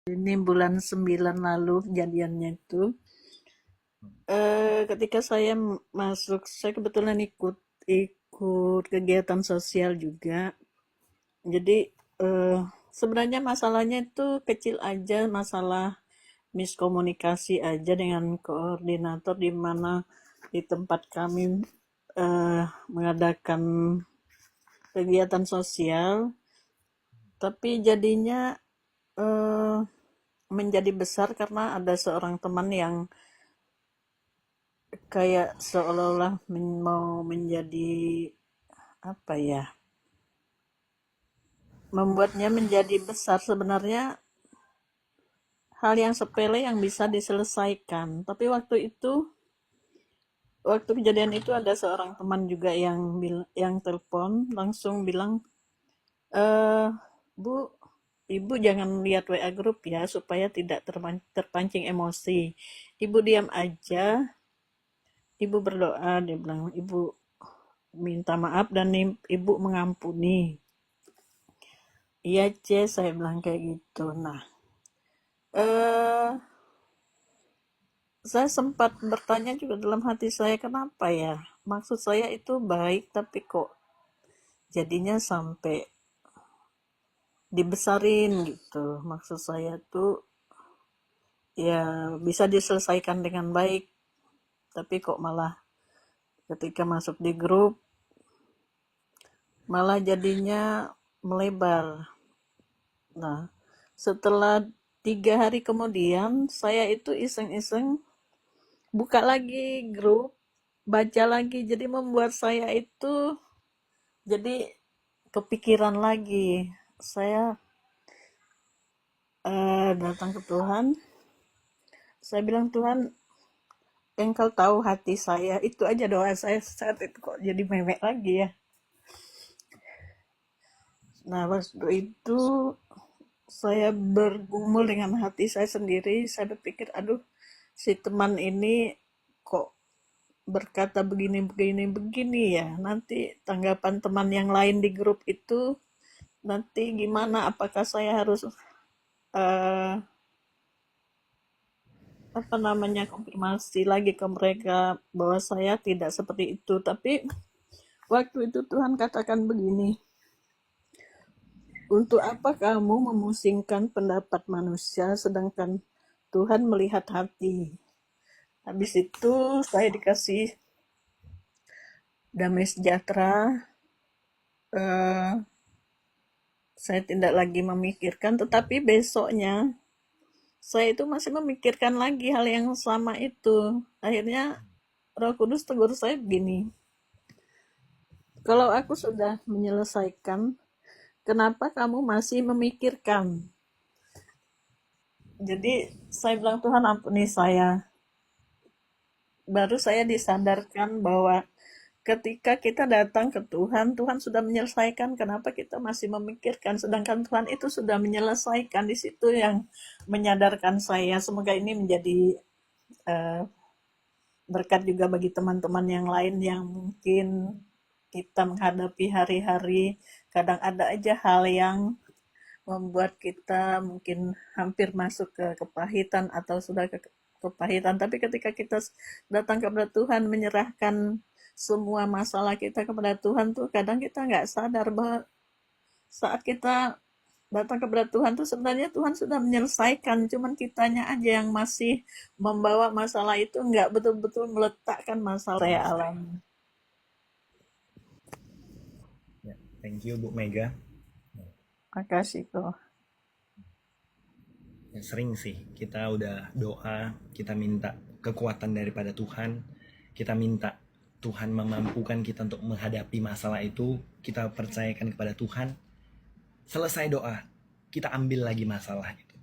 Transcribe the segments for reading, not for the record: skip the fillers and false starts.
Ini bulan 9 lalu kejadiannya itu. Ketika saya masuk, saya kebetulan ikut kegiatan sosial juga. Jadi sebenarnya masalahnya itu kecil aja, masalah miskomunikasi aja dengan koordinator di mana di tempat kami mengadakan kegiatan sosial, tapi jadinya eh, menjadi besar karena ada seorang teman yang kayak seolah-olah mau menjadi apa ya, membuatnya menjadi besar. Sebenarnya hal yang sepele yang bisa diselesaikan, tapi waktu kejadian itu ada seorang teman juga yang telepon langsung bilang, eh Bu, Ibu jangan lihat WA grup ya supaya tidak terpancing emosi. Ibu diam aja, Ibu berdoa. Dia bilang, Ibu minta maaf dan Ibu mengampuni. Iya, saya bilang kayak gitu. Nah, eh saya sempat bertanya juga dalam hati saya, kenapa ya? Maksud saya itu baik, tapi kok jadinya sampai dibesarin gitu. Maksud saya tuh ya bisa diselesaikan dengan baik, tapi kok malah ketika masuk di grup malah jadinya melebar. Nah, setelah 3 hari kemudian saya itu iseng-iseng buka lagi grup, baca lagi, jadi membuat saya itu jadi kepikiran lagi. Saya datang ke Tuhan, saya bilang, Tuhan, Engkau tahu hati saya. Itu aja doa saya saat itu, kok jadi mewek lagi ya. Nah, waktu itu saya bergumul dengan hati saya sendiri. Saya berpikir, aduh, si teman ini kok berkata begini, begini, begini ya. Nanti tanggapan teman yang lain di grup itu nanti gimana? Apakah saya harus eh, apa namanya, konfirmasi lagi ke mereka bahwa saya tidak seperti itu. Tapi waktu itu Tuhan katakan begini, untuk apa kamu memusingkan pendapat manusia sedangkan Tuhan melihat hati. Habis itu saya dikasih damai sejahtera. eh, saya tidak lagi memikirkan, tetapi besoknya saya itu masih memikirkan lagi hal yang sama itu. Akhirnya Roh Kudus tegur saya begini, kalau aku sudah menyelesaikan, kenapa kamu masih memikirkan? Jadi saya bilang, Tuhan ampuni saya. Baru saya disadarkan bahwa ketika kita datang ke Tuhan, Tuhan sudah menyelesaikan, kenapa kita masih memikirkan, sedangkan Tuhan itu sudah menyelesaikan. Di situ yang menyadarkan saya. Semoga ini menjadi eh, berkat juga bagi teman-teman yang lain yang mungkin kita menghadapi hari-hari, kadang ada aja hal yang membuat kita mungkin hampir masuk ke kepahitan atau sudah ke kepahitan. Tapi ketika kita datang kepada Tuhan, menyerahkan semua masalah kita kepada Tuhan tuh, kadang kita nggak sadar bahwa saat kita datang kepada Tuhan tuh sebenarnya Tuhan sudah menyelesaikan, cuman kitanya aja yang masih membawa masalah itu, nggak betul-betul meletakkan masalah saya alami. Ya, thank you Bu Mega. Makasih kok. Ya, sering sih kita udah doa, kita minta kekuatan daripada Tuhan, kita minta Tuhan memampukan kita untuk menghadapi masalah itu, kita percayakan kepada Tuhan. Selesai doa, kita ambil lagi masalah itu.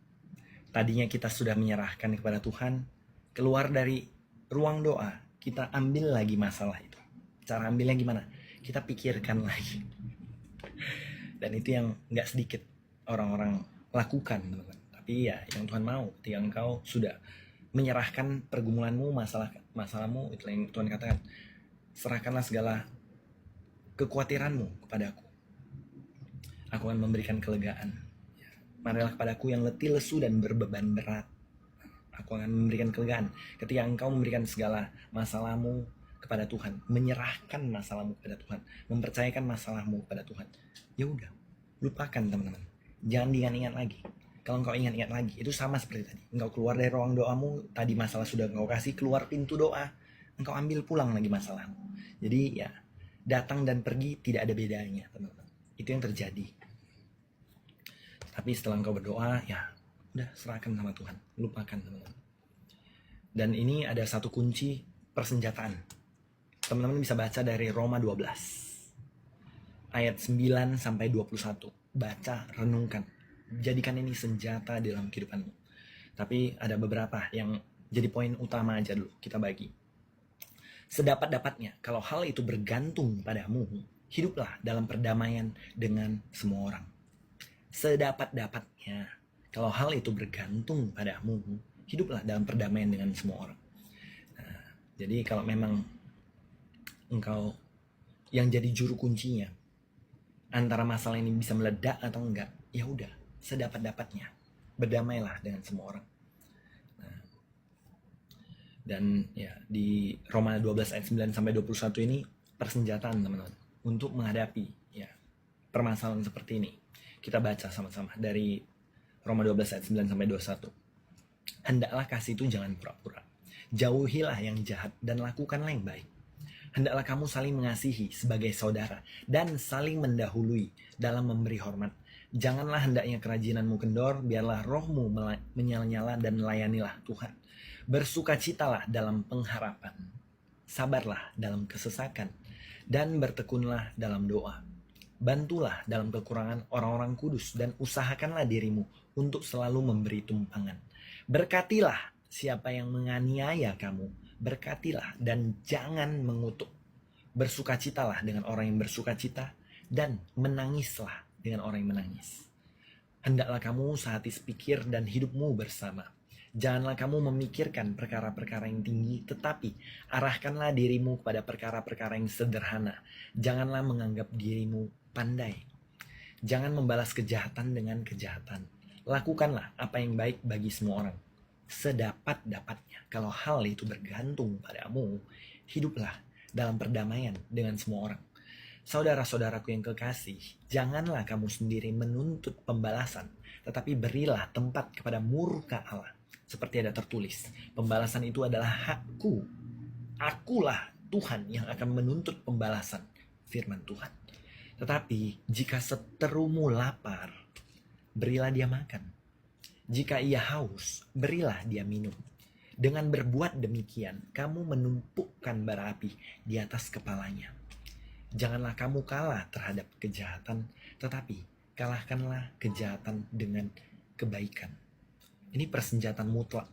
Tadinya kita sudah menyerahkan kepada Tuhan, keluar dari ruang doa, kita ambil lagi masalah itu. Cara ambilnya gimana? Kita pikirkan lagi. Dan itu yang nggak sedikit orang-orang lakukan, teman-teman. Tapi ya yang Tuhan mau, ketika engkau sudah menyerahkan pergumulanmu, masalahmu, itu yang Tuhan katakan, serahkanlah segala kekhawatiranmu kepadaku. Aku akan memberikan kelegaan. Marilah kepadaku yang letih lesu dan berbeban berat, aku akan memberikan kelegaan. Ketika engkau memberikan segala masalahmu kepada Tuhan, menyerahkan masalahmu kepada Tuhan, mempercayakan masalahmu kepada Tuhan, ya udah, lupakan teman-teman. Jangan diingat-ingat lagi. Kalau engkau ingat-ingat lagi, itu sama seperti tadi. Engkau keluar dari ruang doamu, tadi masalah sudah engkau kasih, keluar pintu doa, engkau ambil pulang lagi masalahmu. Jadi ya, datang dan pergi tidak ada bedanya, teman-teman. Itu yang terjadi. Tapi setelah engkau berdoa, ya udah, serahkan sama Tuhan, lupakan, teman-teman. Dan ini ada satu kunci persenjataan. Teman-teman bisa baca dari Roma 12 ayat 9 sampai 21. Baca, renungkan. Jadikan ini senjata dalam kehidupanmu. Tapi ada beberapa yang jadi poin utama aja dulu kita bagi. Sedapat-dapatnya, kalau hal itu bergantung padamu, hiduplah dalam perdamaian dengan semua orang. Sedapat-dapatnya, kalau hal itu bergantung padamu, hiduplah dalam perdamaian dengan semua orang. Nah, jadi kalau memang engkau yang jadi juru kuncinya antara masalah ini bisa meledak atau enggak, ya udah, sedapat-dapatnya berdamailah dengan semua orang. Nah, dan ya di Roma 12 ayat 9 sampai 21 ini persenjataan teman-teman untuk menghadapi ya permasalahan seperti ini. Kita baca sama-sama dari Roma 12 ayat 9 sampai 21. Hendaklah kasih itu jangan pura-pura. Jauhilah yang jahat dan lakukanlah yang baik. Hendaklah kamu saling mengasihi sebagai saudara dan saling mendahului dalam memberi hormat. Janganlah hendaknya kerajinanmu kendor, biarlah rohmu menyala-nyala dan layanilah Tuhan. Bersukacitalah dalam pengharapan, sabarlah dalam kesesakan, dan bertekunlah dalam doa. Bantulah dalam kekurangan orang-orang kudus dan usahakanlah dirimu untuk selalu memberi tumpangan. Berkatilah siapa yang menganiaya kamu, berkatilah dan jangan mengutuk. Bersukacitalah dengan orang yang bersukacita dan menangislah dengan orang yang menangis. Hendaklah kamu sehati sepikir dan hidupmu bersama. Janganlah kamu memikirkan perkara-perkara yang tinggi, tetapi arahkanlah dirimu kepada perkara-perkara yang sederhana. Janganlah menganggap dirimu pandai. Jangan membalas kejahatan dengan kejahatan. Lakukanlah apa yang baik bagi semua orang. Sedapat-dapatnya, kalau hal itu bergantung padamu, hiduplah dalam perdamaian dengan semua orang. Saudara-saudaraku yang kekasih, janganlah kamu sendiri menuntut pembalasan, tetapi berilah tempat kepada murka Allah. Seperti ada tertulis, pembalasan itu adalah hakku. Akulah Tuhan yang akan menuntut pembalasan, firman Tuhan. Tetapi jika seterumu lapar, berilah dia makan. Jika ia haus, berilah dia minum. Dengan berbuat demikian, kamu menumpukkan bara api di atas kepalanya. Janganlah kamu kalah terhadap kejahatan, tetapi kalahkanlah kejahatan dengan kebaikan. Ini persenjataan mutlak.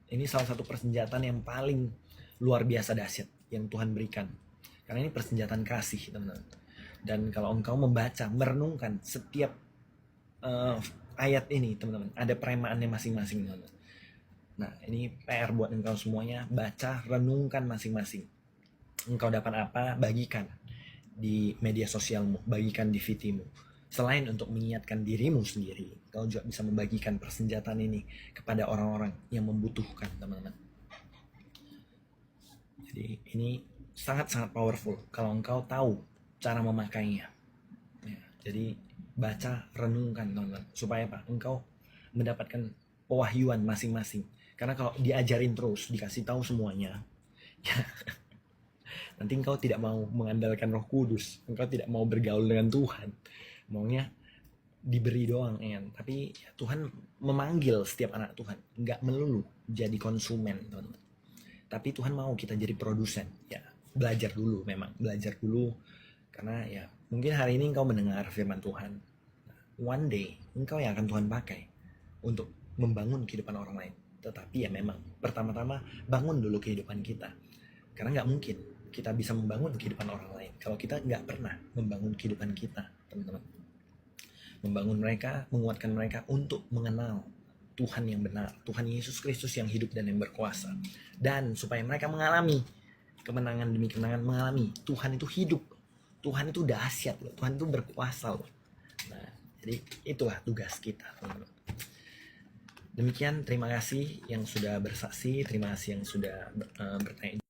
Ini salah satu persenjataan yang paling luar biasa dahsyat yang Tuhan berikan. Karena ini persenjataan kasih, teman-teman. Dan kalau engkau membaca, merenungkan setiap ayat ini, teman-teman, ada peremaannya masing-masing, teman-teman. Nah, ini PR buat engkau semuanya, baca, renungkan masing-masing. Engkau dapat apa, bagikan di media sosialmu, bagikan di VT-mu. Selain untuk mengingatkan dirimu sendiri, kau juga bisa membagikan persenjataan ini kepada orang-orang yang membutuhkan, teman-teman. Jadi ini sangat-sangat powerful kalau engkau tahu cara memakainya. Ya, jadi baca, renungkan, teman-teman, supaya apa? Engkau mendapatkan pewahyuan masing-masing. Karena kalau diajarin terus, dikasih tahu semuanya, ya, nanti engkau tidak mau mengandalkan Roh Kudus, engkau tidak mau bergaul dengan Tuhan, maunya diberi doang, ya. Tapi ya, Tuhan memanggil setiap anak Tuhan, nggak melulu jadi konsumen, teman-teman. Tapi Tuhan mau kita jadi produsen, ya. Belajar dulu, memang belajar dulu, karena ya mungkin hari ini engkau mendengar firman Tuhan, one day engkau yang akan Tuhan pakai untuk membangun kehidupan orang lain. Tetapi ya memang pertama-tama bangun dulu kehidupan kita, karena nggak mungkin kita bisa membangun kehidupan orang lain kalau kita nggak pernah membangun kehidupan kita, teman-teman. Membangun mereka, menguatkan mereka untuk mengenal Tuhan yang benar, Tuhan Yesus Kristus yang hidup dan yang berkuasa. Dan supaya mereka mengalami kemenangan demi kemenangan, mengalami Tuhan itu hidup, Tuhan itu dahsyat loh, Tuhan itu berkuasa loh. Nah, jadi itulah tugas kita, teman-teman. Demikian, terima kasih yang sudah bersaksi, terima kasih yang sudah bertanya